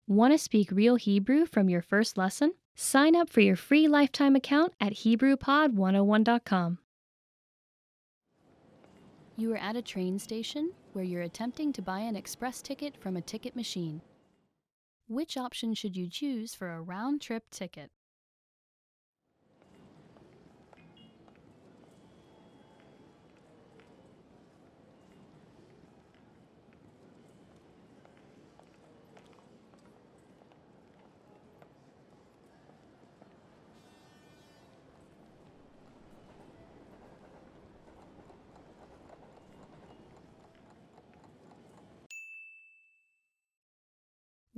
Want to speak real Hebrew from your first lesson? Sign up for your free lifetime account at HebrewPod101.com. You are at a train station where you're attempting to buy an express ticket from a ticket machine. Which option should you choose for a round-trip ticket?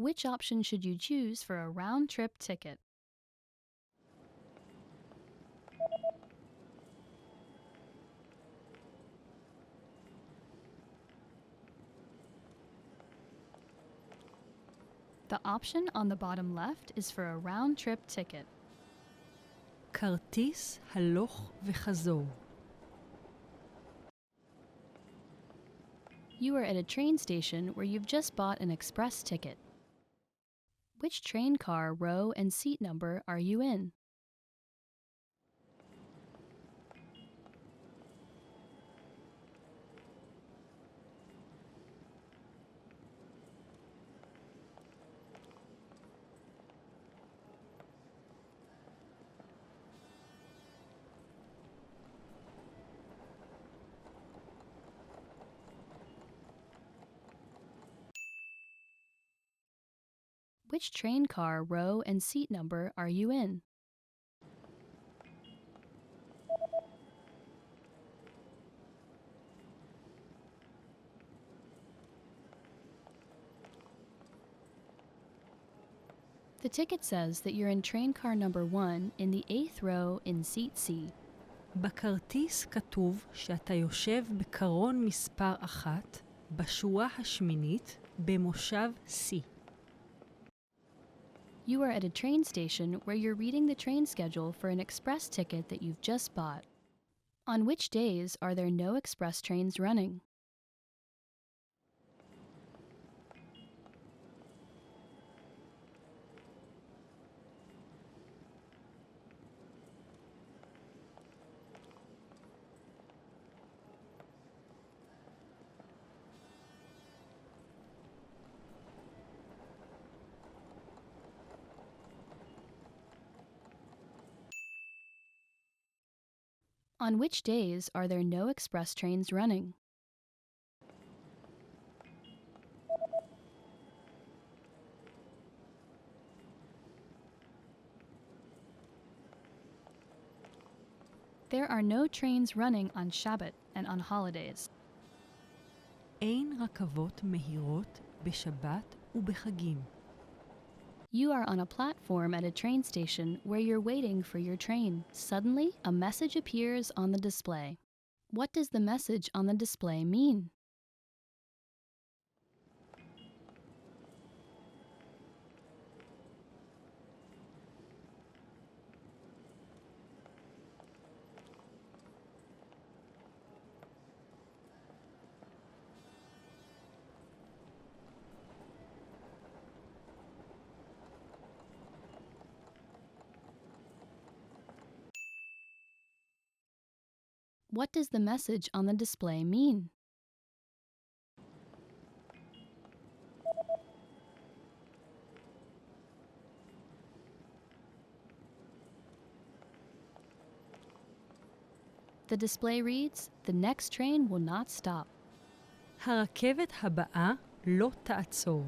Which option should you choose for a round-trip ticket? The option on the bottom left is for a round-trip ticket. כרטיס הלוך וחזור. You are at a train station where you've just bought an express ticket. Which train car, row, and seat number are you in? Which train car, row, and seat number are you in? The ticket says that you're in train car number 1 in the 8th row in seat C. בכרטיס כתוב שאתה יושב בקרון מספר 1 בשורה השמינית במושב C. You are at a train station where you're reading the train schedule for an express ticket that you've just bought. On which days are there no express trains running? On which days are there no express trains running? There are no trains running on Shabbat and on holidays. אין רכבות מהירות בשבת ובחגים. You are on a platform at a train station where you're waiting for your train. Suddenly, a message appears on the display. What does the message on the display mean? What does the message on the display mean? The display reads, "The next train will not stop." הרכבת הבאה לא תעצור.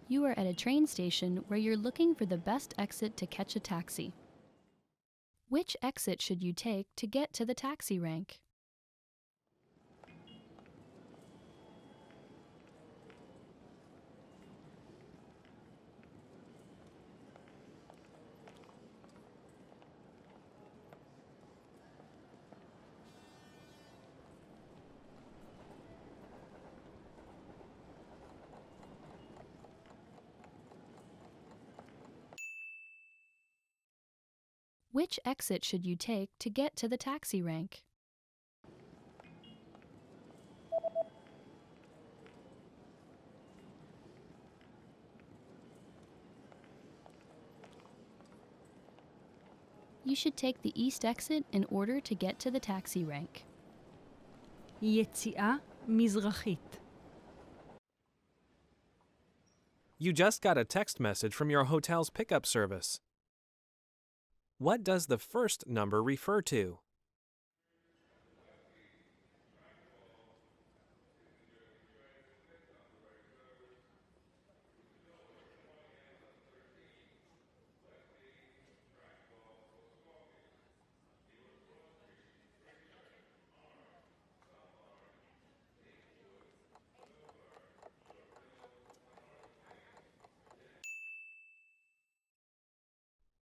You are at a train station where you're looking for the best exit to catch a taxi. Which exit should you take to get to the taxi rank? Which exit should you take to get to the taxi rank? You should take the east exit in order to get to the taxi rank. יציאה מזרחית. You just got a text message from your hotel's pickup service. What does the first number refer to?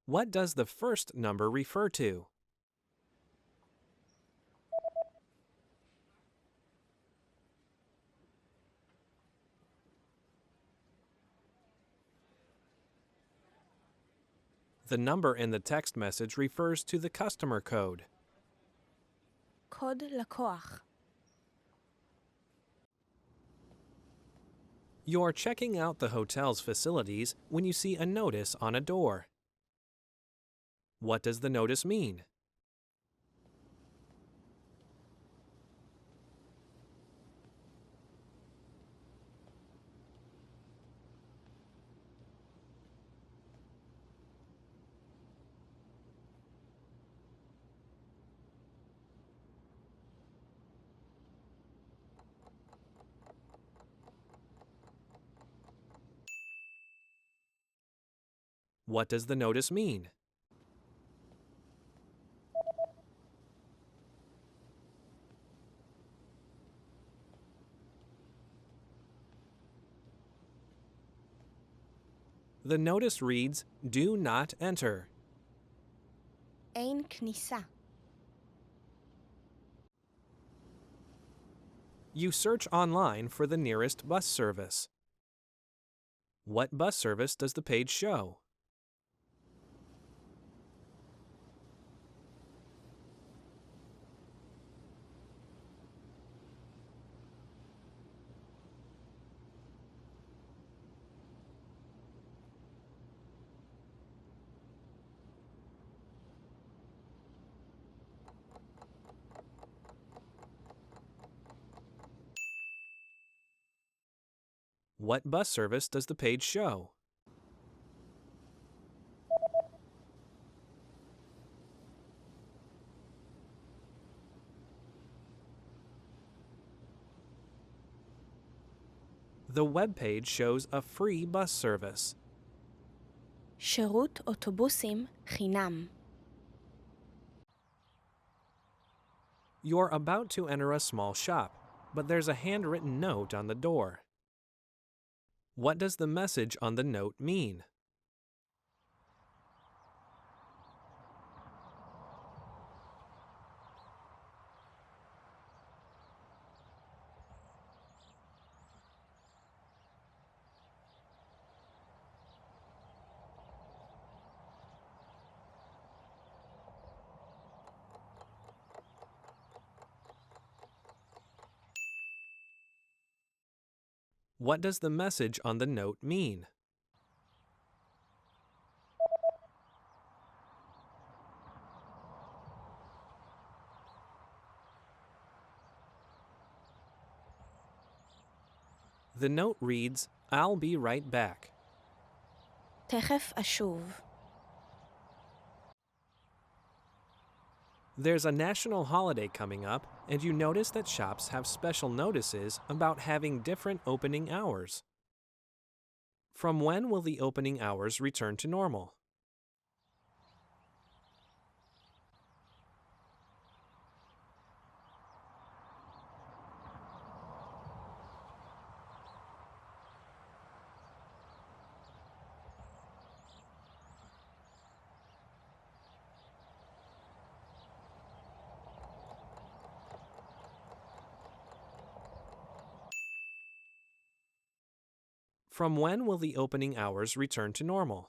What does the first number refer to? The number in the text message refers to the customer code. קוד לקוח. You're checking out the hotel's facilities when you see a notice on a door. What does the notice mean? What does the notice mean? The notice reads, "Do not enter." אין כניסה. You search online for the nearest bus service. What bus service does the page show? What bus service does the page show? The web page shows a free bus service. שירות אוטובוסים חינם. You're about to enter a small shop, but there's a handwritten note on the door. What does the message on the note mean? What does the message on the note mean? The note reads, "I'll be right back." תכף אשוב. There's a national holiday coming up, and you notice that shops have special notices about having different opening hours. From when will the opening hours return to normal? From when will the opening hours return to normal?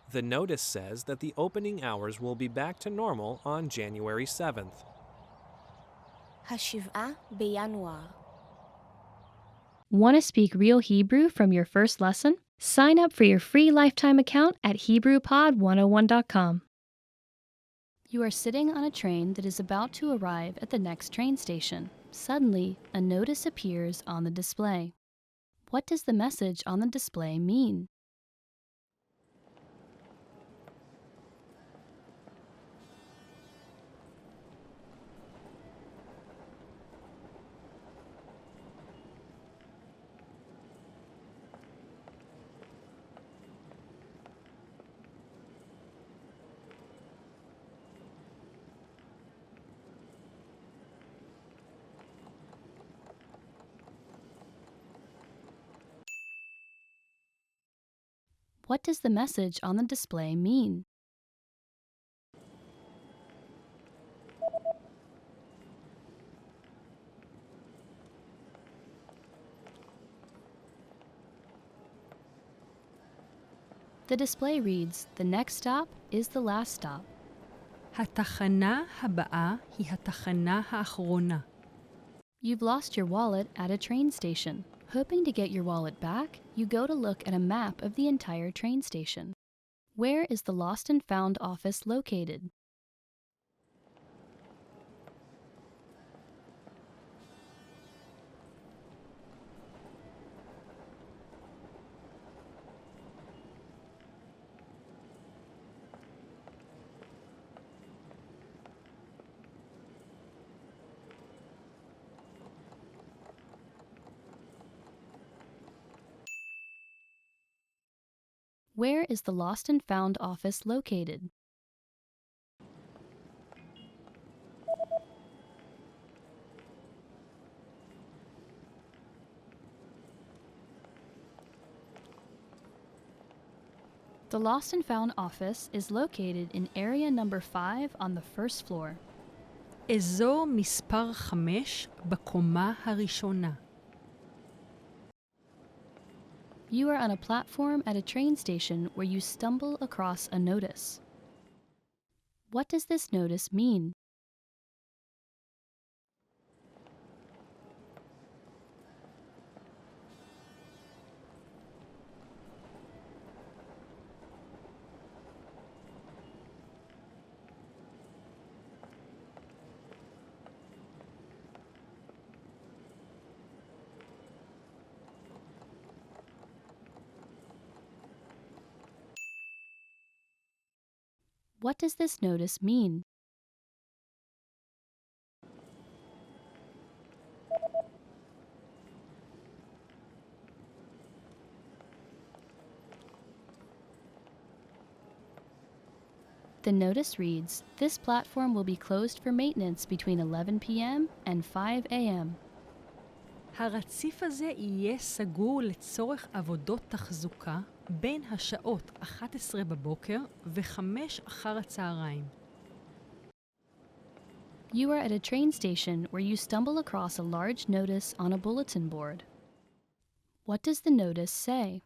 The notice says that the opening hours will be back to normal on January 7th. השבעה בינואר. Want to speak real Hebrew from your first lesson? Sign up for your free lifetime account at HebrewPod101.com. You are sitting on a train that is about to arrive at the next train station. Suddenly, a notice appears on the display. What does the message on the display mean? What does the message on the display mean? The display reads, "The next stop is the last stop." התחנה הבאה היא התחנה האחרונה. You've lost your wallet at a train station. Hoping to get your wallet back, you go to look at a map of the entire train station. Where is the Lost and Found office located? Where is the Lost and Found office located? The Lost and Found office is located in area number 5 on the first floor. אזור מספר 5 בקומה הראשונה. You are on a platform at a train station where you stumble across a notice. What does this notice mean? What does this notice mean? The notice reads, "This platform will be closed for maintenance between 11 p.m. and 5 a.m. הרציף הזה יהיה סגור לצורך עבודות תחזוקה בין השעות 11 בבוקר ו-5 אחר הצהריים. You are at a train station where you stumble across a large notice on a bulletin board. What does the notice say?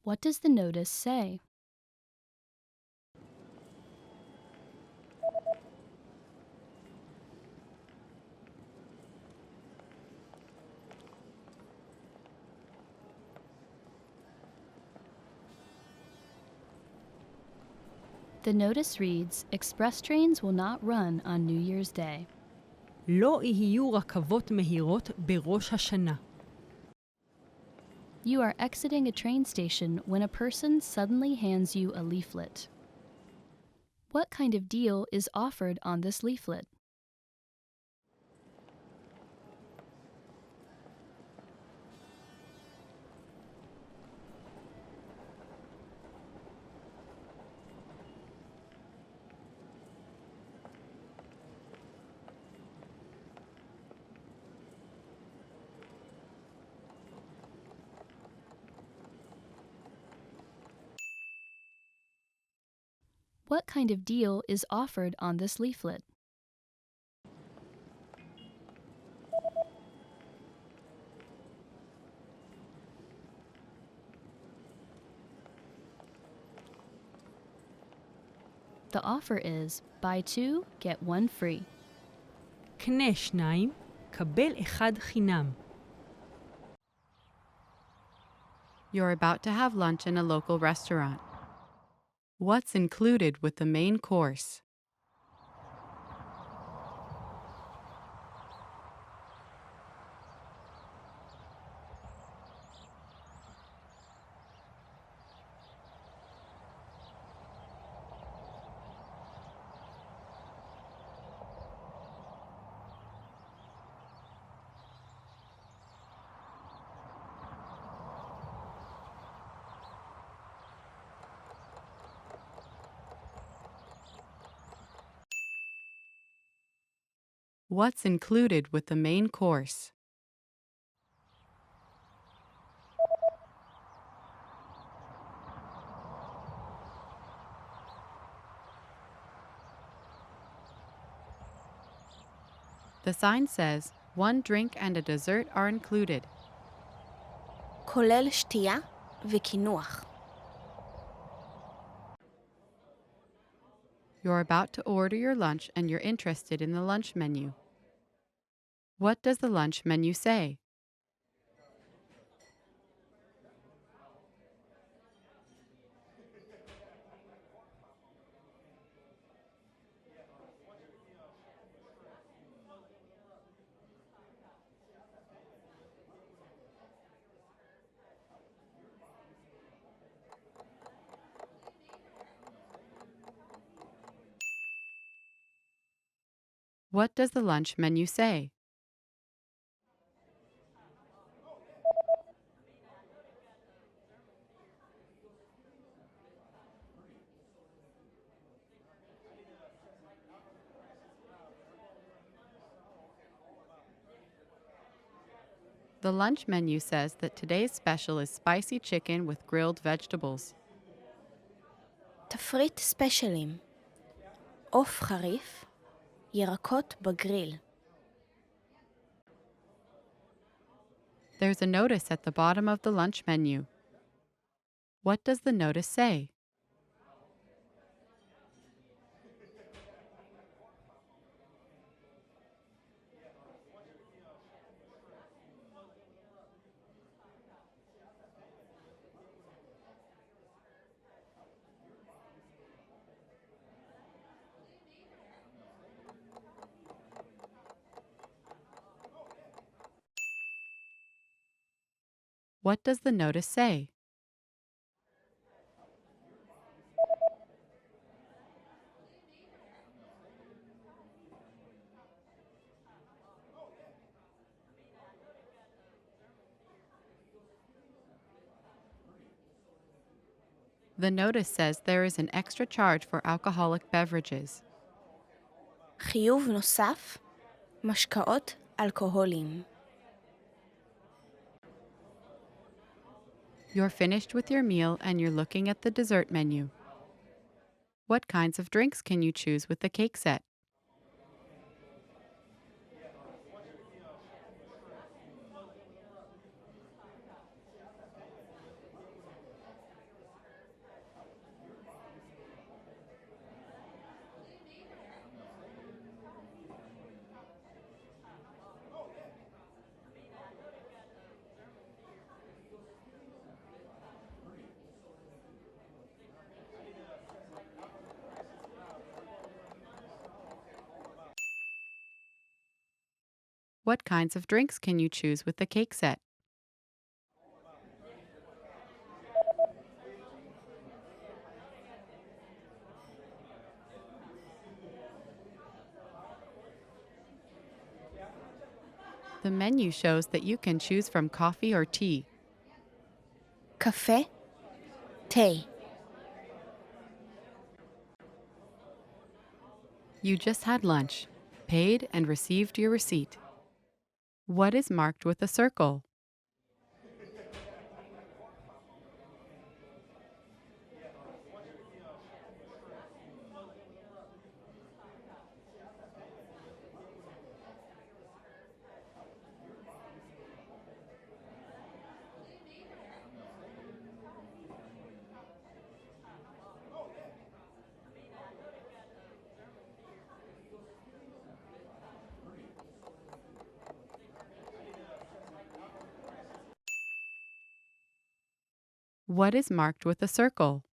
What does the notice say? The notice reads, "Express trains will not run on New Year's Day." לא יהיו רכבות מהירות בראש השנה. You are exiting a train station when a person suddenly hands you a leaflet. What kind of deal is offered on this leaflet? What kind of deal is offered on this leaflet? The offer is buy two, get one free. קנה שניים, קבל אחד חינם. You're about to have lunch in a local restaurant. What's included with the main course? What's included with the main course? The sign says, one drink and a dessert are included. כולל שתייה וקינוח. You're about to order your lunch and you're interested in the lunch menu. What does the lunch menu say? What does the lunch menu say? The lunch menu says that today's special is spicy chicken with grilled vegetables. תפריט ספיישלים. עוף חריף, ירקות בגריל. There's a notice at the bottom of the lunch menu. What does the notice say? What does the notice say? The notice says there is an extra charge for alcoholic beverages. חיוב נוסף, משקאות אלכוהוליים. You're finished with your meal and you're looking at the dessert menu. What kinds of drinks can you choose with the cake set? What kinds of drinks can you choose with the cake set? The menu shows that you can choose from coffee or tea. קפה, תה. You just had lunch, paid and received your receipt. What is marked with a circle? What is marked with a circle?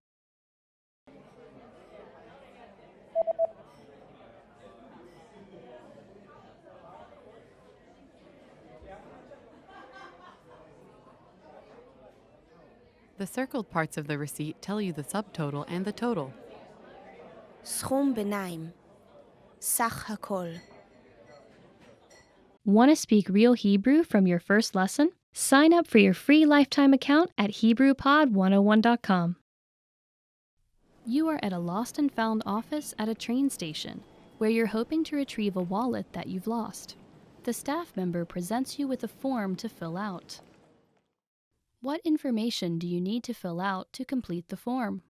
The circled parts of the receipt tell you the subtotal and the total. סכום ביניים. סך הכל. Want to speak real Hebrew from your first lesson? Sign up for your free lifetime account at HebrewPod101.com. You are at a lost and found office at a train station where you're hoping to retrieve a wallet that you've lost. The staff member presents you with a form to fill out. What information do you need to fill out to complete the form?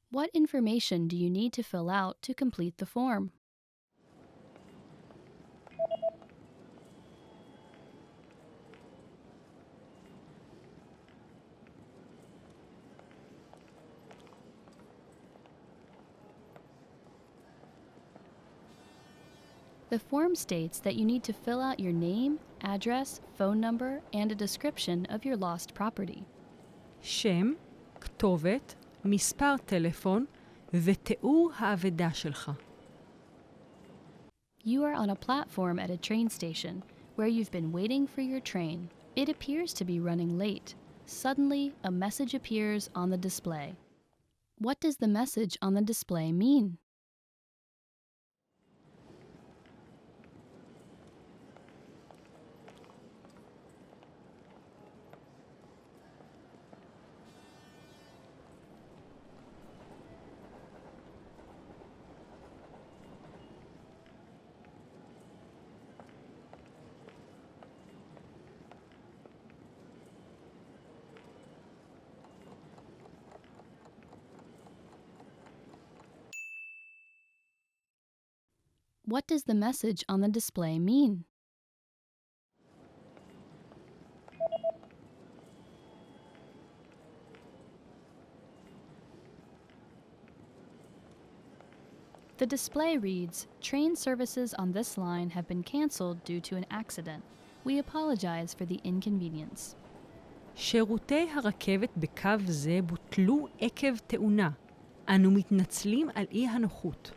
What information do you need to fill out to complete the form? The form states that you need to fill out your name, address, phone number, and a description of your lost property. שם, כתובת, מספר טלפון ותיאור האבדה שלך. You are on a platform at a train station where you've been waiting for your train. It appears to be running late. Suddenly, a message appears on the display. What does the message on the display mean? What does the message on the display mean? The display reads, "Train services on this line have been canceled due to an accident. We apologize for the inconvenience." שירותי הרכבת בקו זה בוטלו עקב תאונה. אנו מתנצלים על אי הנוחות.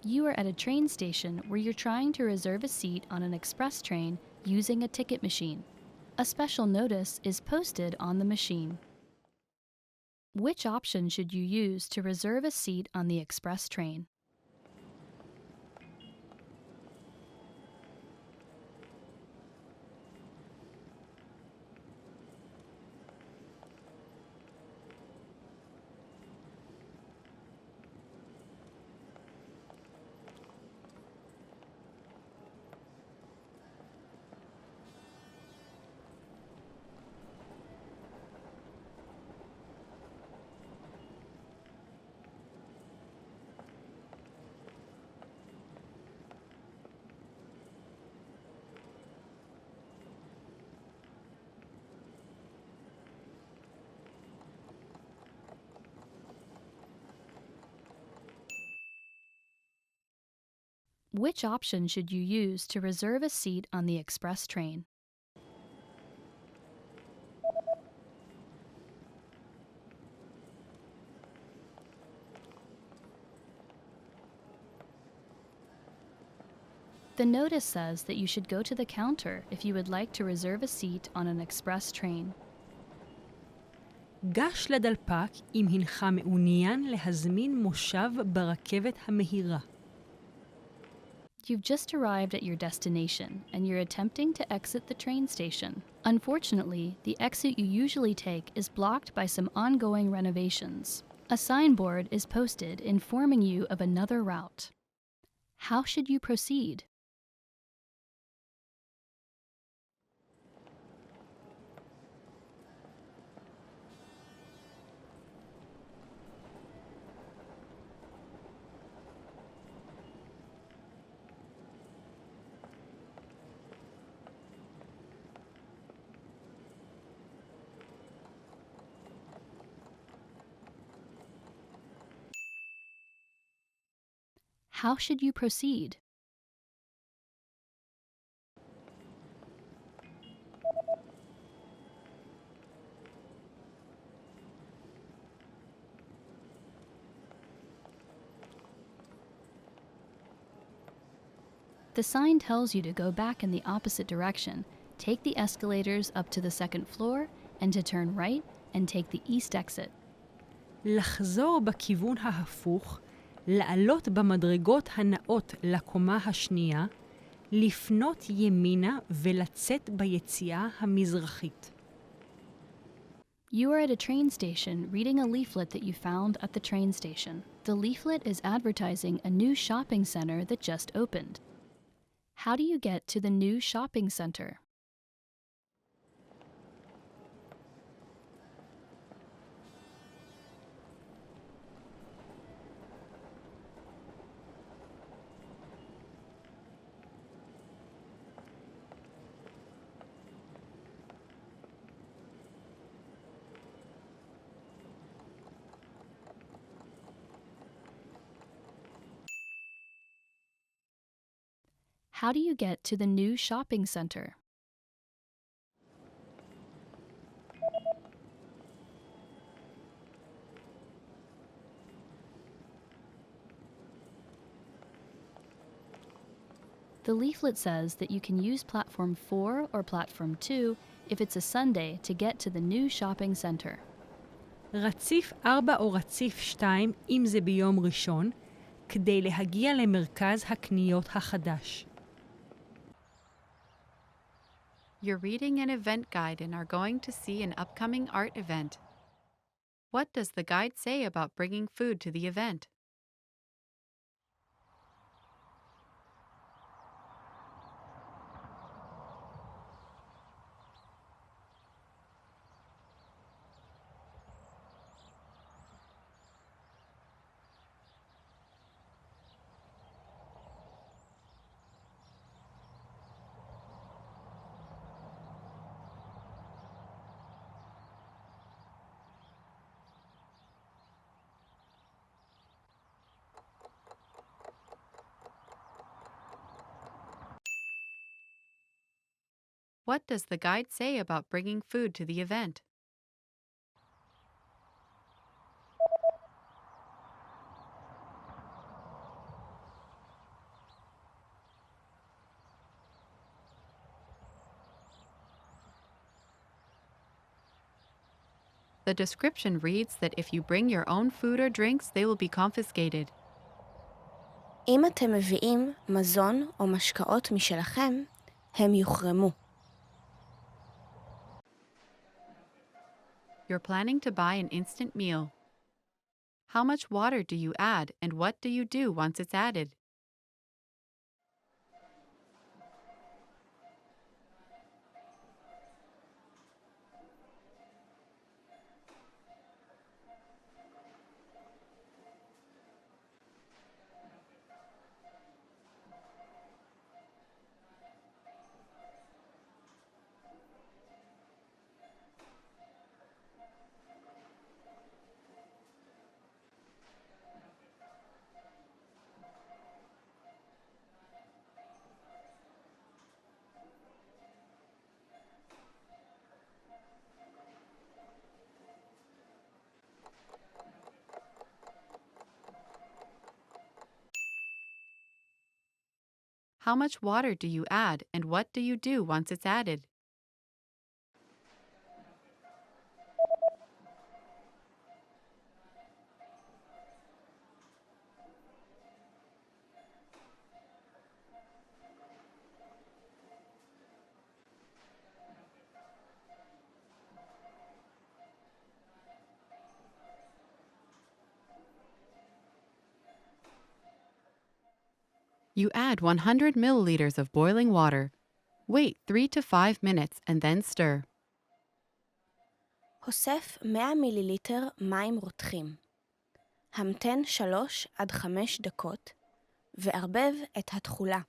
You are at a train station where you're trying to reserve a seat on an express train using a ticket machine. A special notice is posted on the machine. Which option should you use to reserve a seat on the express train? Which option should you use to reserve a seat on the express train? The notice says that you should go to the counter if you would like to reserve a seat on an express train. גש לדלפק אם הינך מעוניין להזמין מושב ברכבת המהירה. You've just arrived at your destination and you're attempting to exit the train station. Unfortunately, the exit you usually take is blocked by some ongoing renovations. A signboard is posted informing you of another route. How should you proceed? How should you proceed? The sign tells you to go back in the opposite direction, take the escalators up to the second floor, and to turn right and take the east exit. לחזור בכיוון ההפוך, לעלות במדרגות הנאות לקומה השנייה, לפנות ימינה ולצאת ביציאה המזרחית. You are at a train station reading a leaflet that you found at the train station. The leaflet is advertising a new shopping center that just opened. How do you get to the new shopping center? How do you get to the new shopping center? The leaflet says that you can use platform 4 or platform 2 if it's a Sunday to get to the new shopping center. רציף 4 או רציף 2, אם זה ביום ראשון, כדי להגיע למרכז הקניות החדש. You're reading an event guide and are going to see an upcoming art event. What does the guide say about bringing food to the event? What does the guide say about bringing food to the event? The description reads that if you bring your own food or drinks, they will be confiscated. אם אתם מביאים מזון או משקאות משלכם, הם יוחרמו. You're planning to buy an instant meal. How much water do you add, and what do you do once it's added? How much water do you add, and what do you do once it's added? You add 100 milliliters of boiling water. Wait 3 to 5 minutes and then stir. הוסף 100 מיליליטר מים רותחים. המתן 3 עד 5 דקות, וערבב את התכולה.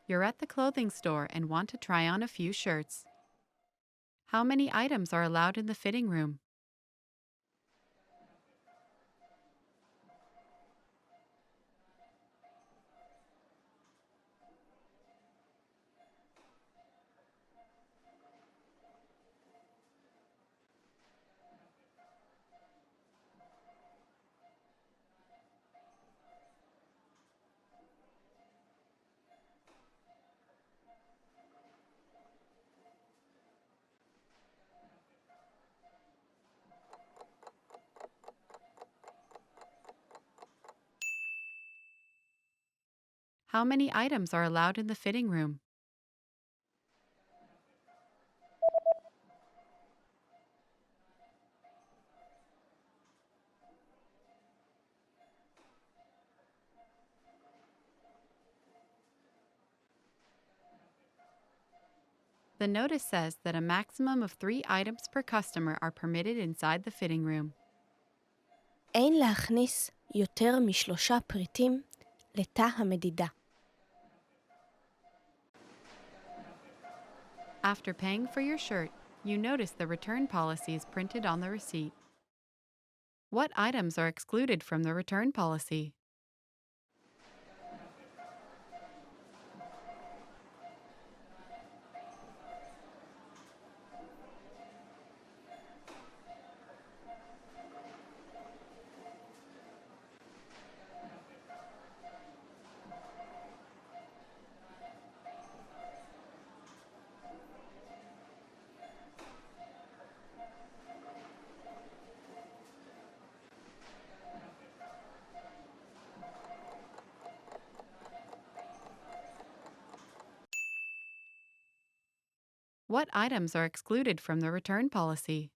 You're at the clothing store and want to try on a few shirts. How many items are allowed in the fitting room? How many items are allowed in the fitting room? The notice says that a maximum of 3 items per customer are permitted inside the fitting room. אין להכניס יותר מ3 פריטים לתא המדידה. After paying for your shirt, you notice the return policies printed on the receipt. What items are excluded from the return policy? What items are excluded from the return policy?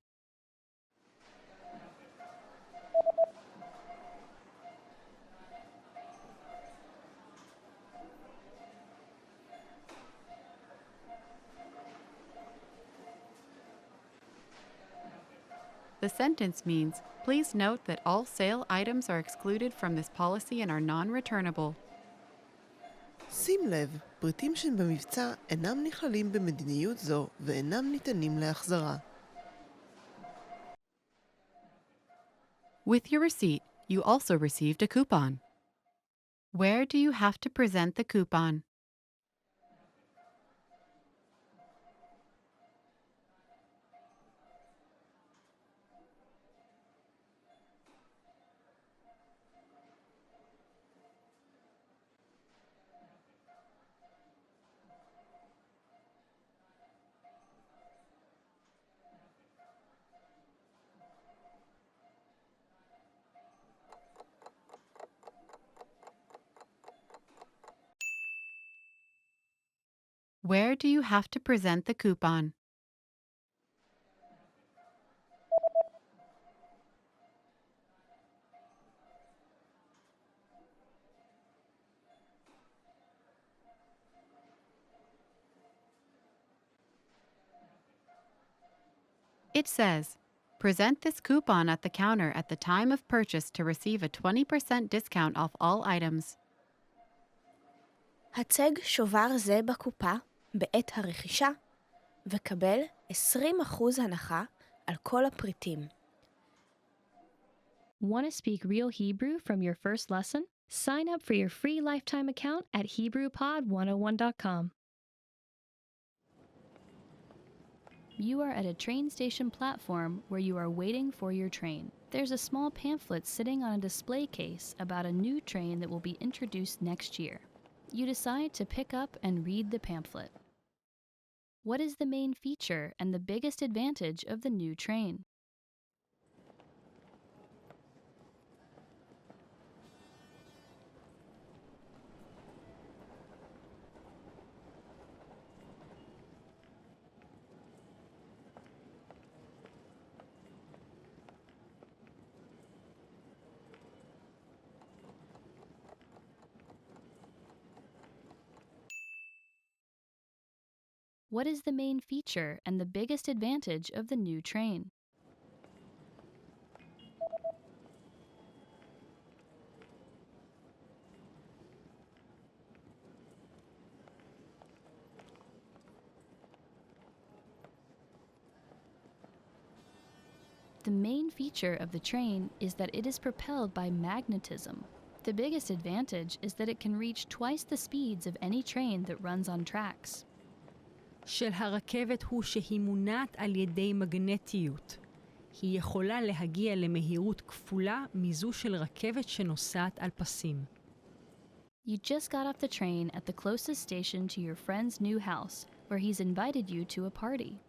The sentence means, please note that all sale items are excluded from this policy and are non-returnable. שים לב, פריטים שבמבצע אינם נכללים במדיניות זו ואינם ניתנים להחזרה. With your receipt, you also received a coupon. Where do you have to present the coupon? Where do you have to present the coupon? It says, present this coupon at the counter at the time of purchase to receive a 20% discount off all items. הצג שובר זה בקופה בעת הרכישה וקבל 20% הנחה על כל הפריטים. Want to speak real Hebrew from your first lesson? Sign up for your free lifetime account at HebrewPod101.com. You are at a train station platform where you are waiting for your train. There's a small pamphlet sitting on a display case about a new train that will be introduced next year. You decide to pick up and read the pamphlet. What is the main feature and the biggest advantage of the new train? What is the main feature and the biggest advantage of the new train? The main feature of the train is that it is propelled by magnetism. The biggest advantage is that it can reach twice the speeds of any train that runs on tracks. של הרכבת הוא שהיא מונעת על ידי מגנטיות. היא יכולה להגיע למהירות כפולה מזו של רכבת שנוסעת על פסים. You just got off the train at the closest station to your friend's new house, where he's invited you to a party.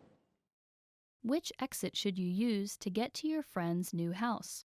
Which exit should you use to get to your friend's new house?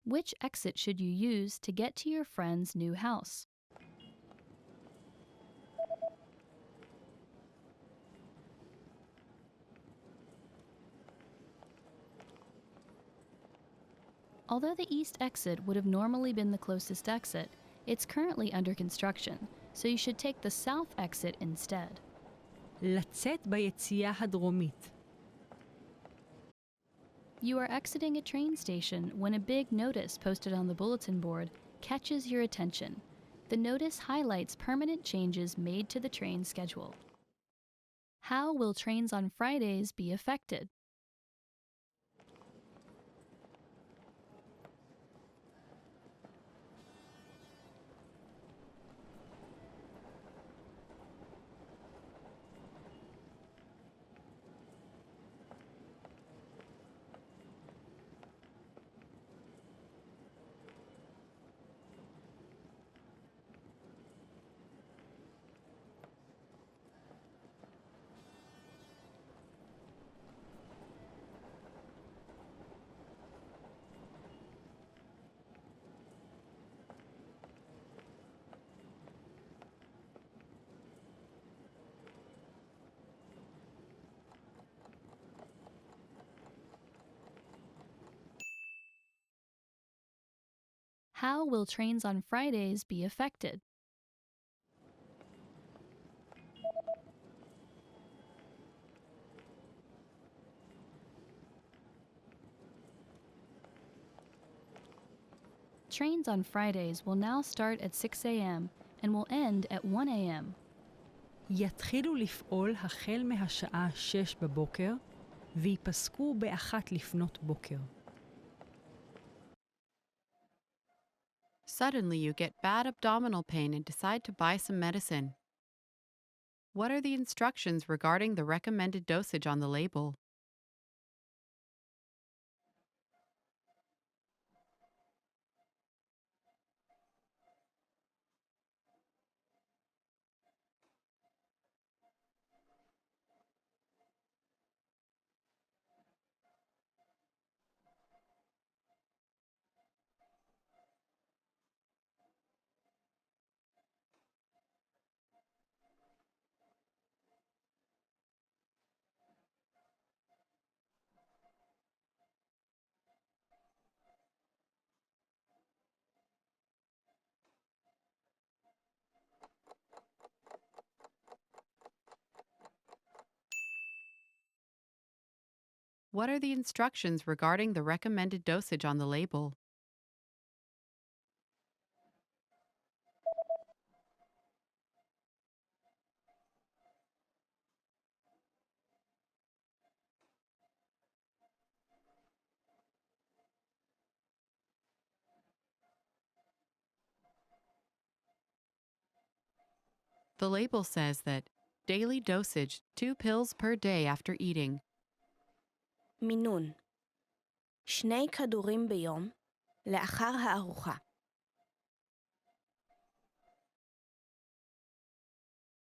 Which exit should you use to get to your friend's new house? Although the east exit would have normally been the closest exit, it's currently under construction, so you should take the south exit instead. לצאת ביציאה הדרומית. You are exiting a train station when a big notice posted on the bulletin board catches your attention. The notice highlights permanent changes made to the train schedule. How will trains on Fridays be affected? How will trains on Fridays be affected? Trains on Fridays will now start at 6 a.m. and will end at 1 a.m. יתחילו לפעול החל מהשעה 6 בבוקר ויפסקו ב-1 לפנות בוקר. Suddenly you get bad abdominal pain and decide to buy some medicine. What are the instructions regarding the recommended dosage on the label? What are the instructions regarding the recommended dosage on the label? The label says that daily dosage 2 pills per day after eating. מינון 2 כדורים ביום לאחר הארוחה.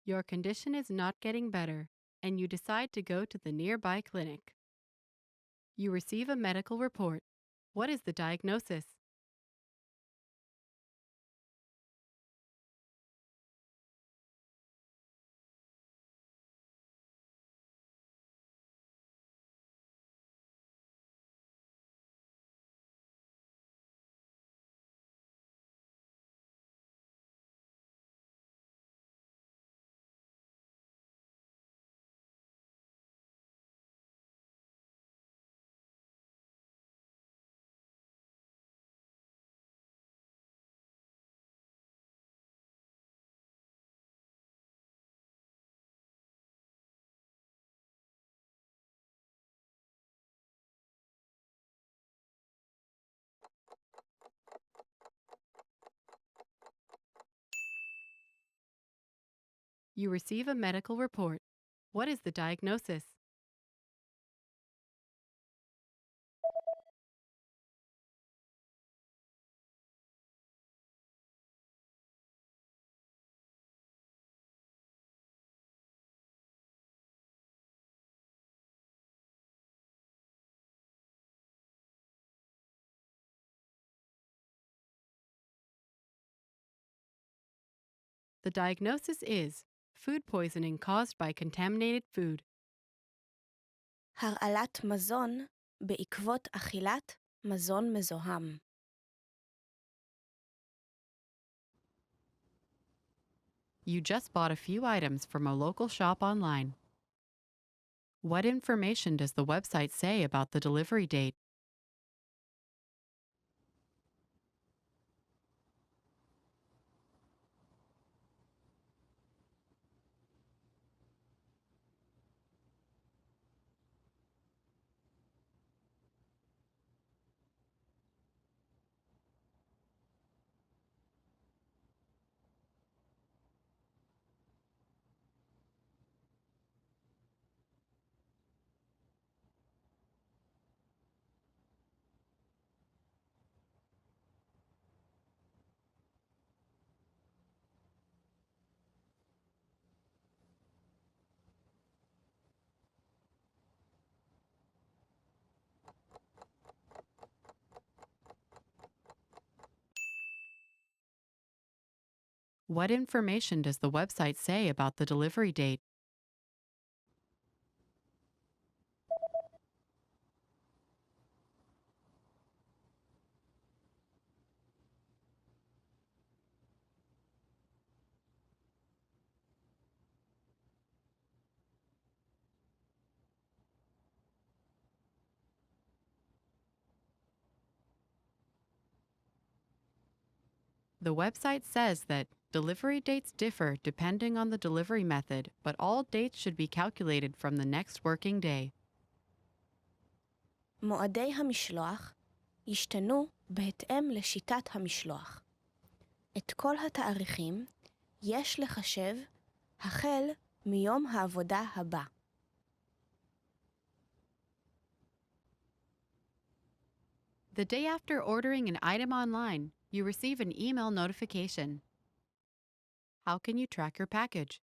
Your condition is not getting better, and you decide to go to the nearby clinic. You receive a medical report. What is the diagnosis? You receive a medical report. What is the diagnosis? The diagnosis is food poisoning caused by contaminated food. הרעלת מזון בעקבות אכילת מזון מזוהם. You just bought a few items from a local shop online. What information does the website say about the delivery date? What information does the website say about the delivery date? The website says that delivery dates differ depending on the delivery method, but all dates should be calculated from the next working day. מועדי המשלוח ישתנו בהתאם לשיטת המשלוח. את כל התאריכים יש לחשב החל מיום העבודה הבא. The day after ordering an item online, you receive an email notification. How can you track your package?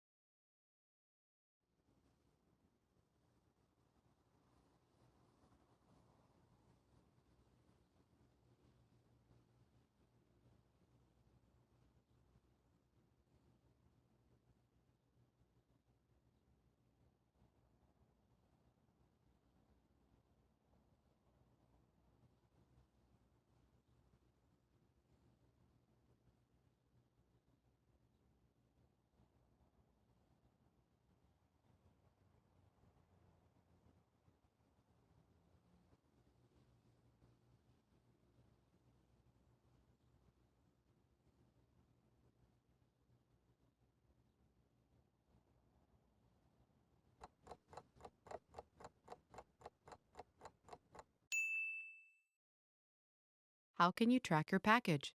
How can you track your package?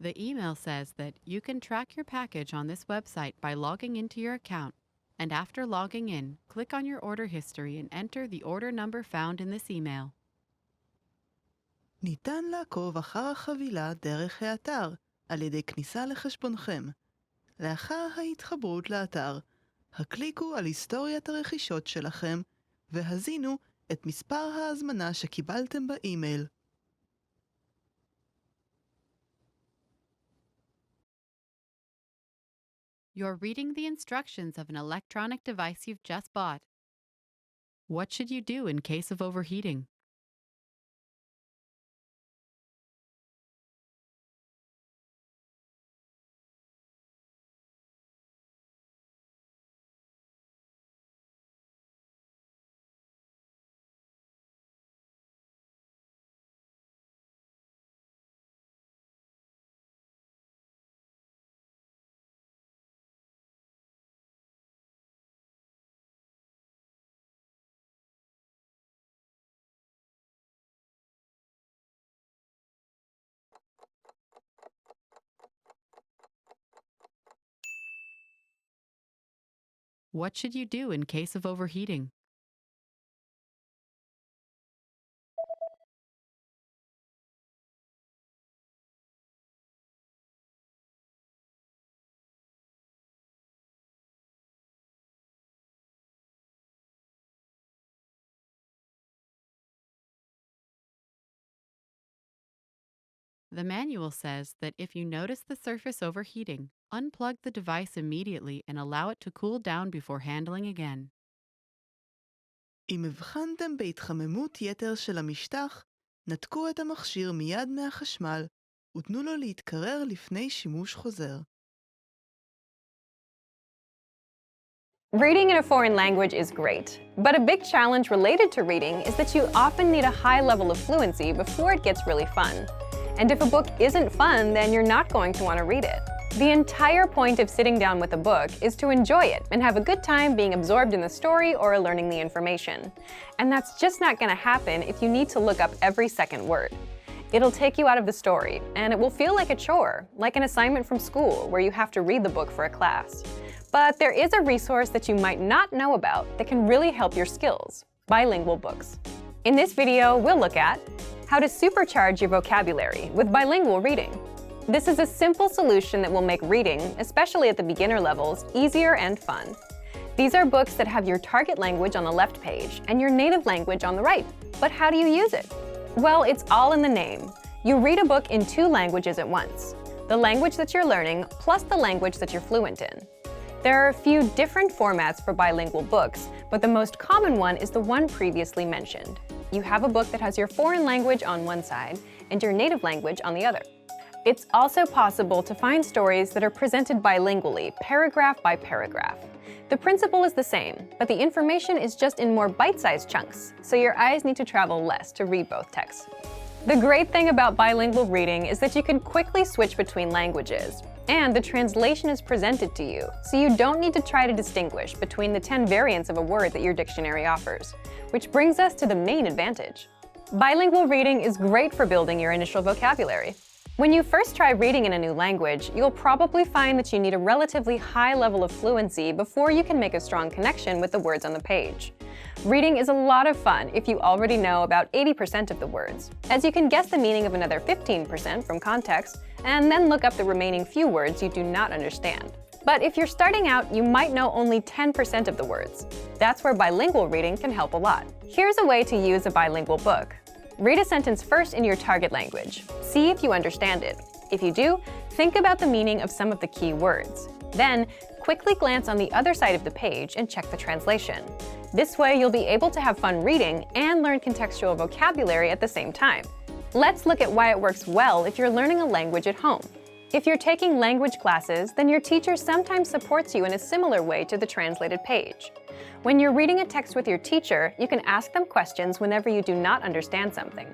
The email says that you can track your package on this website by logging into your account, and after logging in, click on your order history and enter the order number found in this email. ניתן לעקוב אחר החבילה דרך האתר על ידי כניסה לחשבונכם. לאחר ההתחברות לאתר, הקליקו על היסטוריית הרכישות שלכם והזינו את מספר ההזמנה שקיבלתם באימייל. You're reading the instructions of an electronic device you've just bought. What should you do in case of overheating? What should you do in case of overheating? The manual says that if you notice the surface overheating, unplug the device immediately and allow it to cool down before handling again. אם הבחנתם בהתחממות יתר של המשטח, נתקו את המכשיר מיד מהחשמל ותנו לו להתקרר לפני שימוש חוזר. Reading in a foreign language is great, but a big challenge related to reading is that you often need a high level of fluency before it gets really fun. And if a book isn't fun, then you're not going to want to read it. The entire point of sitting down with a book is to enjoy it and have a good time being absorbed in the story or learning the information. And that's just not going to happen if you need to look up every second word. It'll take you out of the story, and it will feel like a chore, like an assignment from school where you have to read the book for a class. But there is a resource that you might not know about that can really help your skills: bilingual books. In this video, we'll look at how to supercharge your vocabulary with bilingual reading. This is a simple solution that will make reading, especially at the beginner levels, easier and fun. These are books that have your target language on the left page and your native language on the right. But how do you use it? Well, it's all in the name. You read a book in 2 languages at once: the language that you're learning plus the language that you're fluent in. There are a few different formats for bilingual books, but the most common one is the one previously mentioned. You have a book that has your foreign language on one side and your native language on the other. It's also possible to find stories that are presented bilingually, paragraph by paragraph. The principle is the same, but the information is just in more bite-sized chunks, so your eyes need to travel less to read both texts. The great thing about bilingual reading is that you can quickly switch between languages, and the translation is presented to you, so you don't need to try to distinguish between the 10 variants of a word that your dictionary offers. Which brings us to the main advantage. Bilingual reading is great for building your initial vocabulary. When you first try reading in a new language, you'll probably find that you need a relatively high level of fluency before you can make a strong connection with the words on the page. Reading is a lot of fun if you already know about 80% of the words, as you can guess the meaning of another 15% from context, and then look up the remaining few words you do not understand. But if you're starting out, you might know only 10% of the words. That's where bilingual reading can help a lot. Here's a way to use a bilingual book. Read a sentence first in your target language. See if you understand it. If you do, think about the meaning of some of the key words. Then, quickly glance on the other side of the page and check the translation. This way, you'll be able to have fun reading and learn contextual vocabulary at the same time. Let's look at why it works well if you're learning a language at home. If you're taking language classes, then your teacher sometimes supports you in a similar way to the translated page. When you're reading a text with your teacher, you can ask them questions whenever you do not understand something.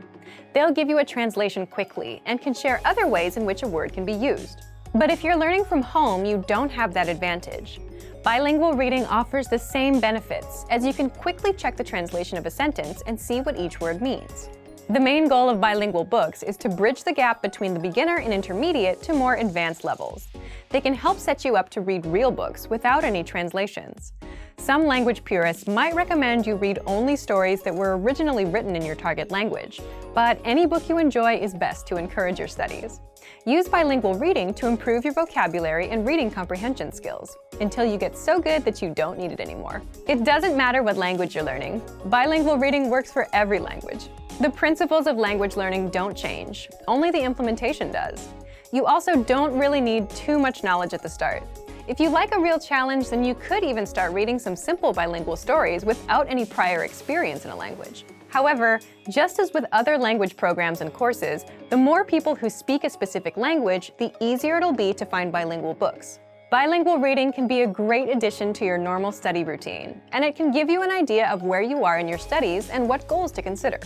They'll give you a translation quickly and can share other ways in which a word can be used. But if you're learning from home, you don't have that advantage. Bilingual reading offers the same benefits, as you can quickly check the translation of a sentence and see what each word means. The main goal of bilingual books is to bridge the gap between the beginner and intermediate to more advanced levels. They can help set you up to read real books without any translations. Some language purists might recommend you read only stories that were originally written in your target language, but any book you enjoy is best to encourage your studies. Use bilingual reading to improve your vocabulary and reading comprehension skills, until you get so good that you don't need it anymore. It doesn't matter what language you're learning. Bilingual reading works for every language. The principles of language learning don't change, only the implementation does. You also don't really need too much knowledge at the start. If you like a real challenge, then you could even start reading some simple bilingual stories without any prior experience in a language. However, just as with other language programs and courses, the more people who speak a specific language, the easier it'll be to find bilingual books. Bilingual reading can be a great addition to your normal study routine, and it can give you an idea of where you are in your studies and what goals to consider.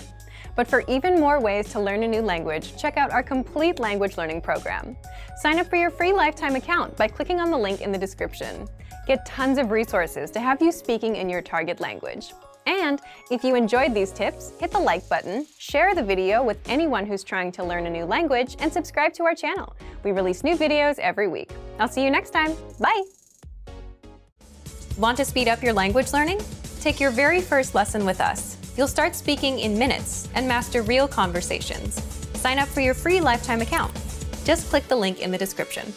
But for even more ways to learn a new language, check out our complete language learning program. Sign up for your free lifetime account by clicking on the link in the description. Get tons of resources to have you speaking in your target language. And if you enjoyed these tips, hit the like button, share the video with anyone who's trying to learn a new language, and subscribe to our channel. We release new videos every week. I'll see you next time. Bye! Want to speed up your language learning? Take your very first lesson with us. You'll start speaking in minutes and master real conversations. Sign up for your free lifetime account. Just click the link in the description.